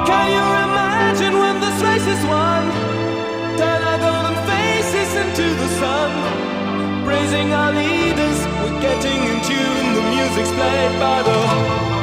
Can you imagine when this race is won? Turn our golden faces into the sun, praising our leaders. We're getting in tune. The music's played by the